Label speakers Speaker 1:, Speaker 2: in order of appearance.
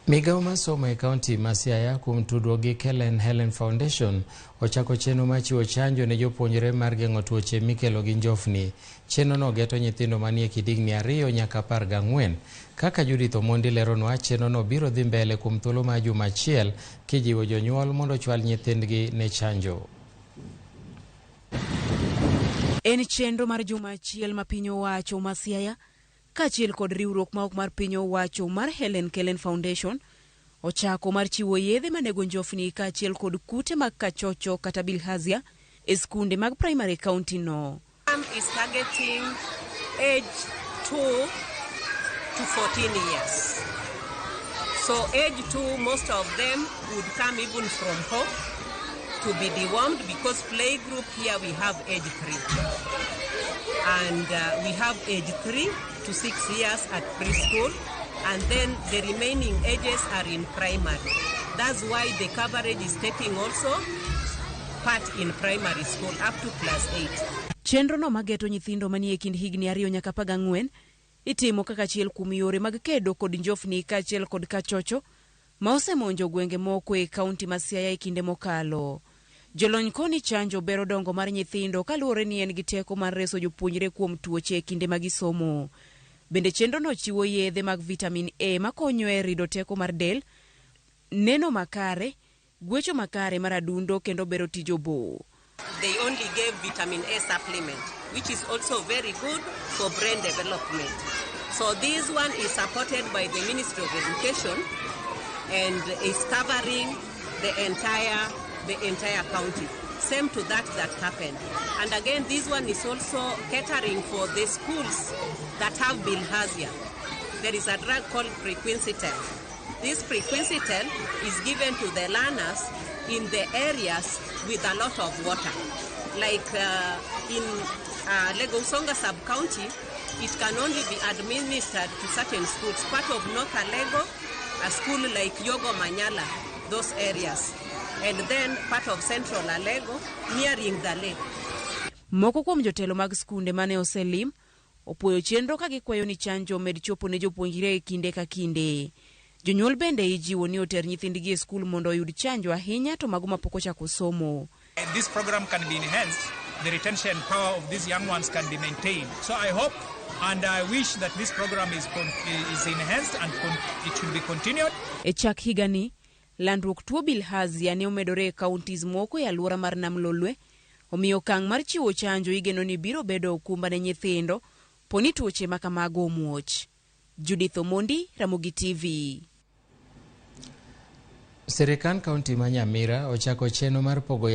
Speaker 1: Migao mar somo e kaunti ma Siaya kuom tudruok gi Helen Foundation ochako chenro mar chiwo chanjo ne jopuonjre mar geng'o tuoche mikelo gi njofni. Chenrono geto nyithindo manie kind higni 2 nyaka 14. Kaka Judith Omondi leronwa, chenrono biro dhi mbele kuom thuolo mar juma achiel kijiwo jonyuol mondo ochwal nyithindgi ne chanjo.
Speaker 2: En chenro mar juma achiel ma piny owacho ma Siaya kaachiel kod riwruok ma ok mar piny owacho mar Helen Foundation ochako mar chiwo yedhe manego njofni kaachiel kod kute mag Chanjo kata Bilhazia e skunde mag primary county no.
Speaker 3: Is targeting age 2 to 14 years. So age 2, most of them would come even from home to be dewormed, because play group here we have age 3. And we have age 3 to 6 years at preschool, and then the remaining ages are in primary. That's why the coverage is taking also part in primary school up to class 8.
Speaker 2: Chenro no mageto nyithindo manie kind higni 2 nyaka 14 itimo kaka achiel kuom yore mag kedo kod njofni kaachiel kod Chanjo ma osemonjo gwenge moko e kaunti ma Siaya e kinde mokalo. Jolony koni Chanjo bero dongo mar nyithindo kaluwore ni en gi teko mar reso jopuonjre kuom tuoche e kinde magisomo. Bende chenro no chiwo yedhe mag vitamin A makonyo e rido teko mar del, neno makare, gwecho makare mar adundo kendo bero tijo bo.
Speaker 3: They only gave vitamin A supplement, which is also very good for brain development. So this one is supported by the Ministry of Education and is covering the entire county. Same to that happened. And again, this one is also catering for the schools that have Bilhazia. There is a drug called prequincetal. This prequincetal is given to the learners in the areas with a lot of water. Like in Legosonga sub-county, it can only be administered to certain schools. Part of North Alego, a school like Yogo Manyala, those areas. And then part of Central Alego, nearing the lake.
Speaker 2: Moko kuom jotelo mag skunde mane oselim opuoyo chenro ka gikwayo ni chanjo med chopo ne jopuonjre kinde ka kinde. Jonyuol bende ijiwo ni oter nyithindgi e skul mondo oyud chanjo ahinya to mago mapok ochako somo.
Speaker 4: This program can be enhanced. The retention power of these young ones can be maintained. So I hope and I wish that this program is enhanced and it should be continued.
Speaker 2: E chak higani, landruok tuo Bilhazia ne omedore e counties moko e alwora mar Nam Lolwe, omiyo okang' mar chiwo chanjo igeno ni biro bedo okumba ne nyithindo poni tuoche ma kamago omuoch. Judith Omondi, Ramogi TV.
Speaker 1: Sirikal kaunti ma Nyamira ochako chenro mar pogo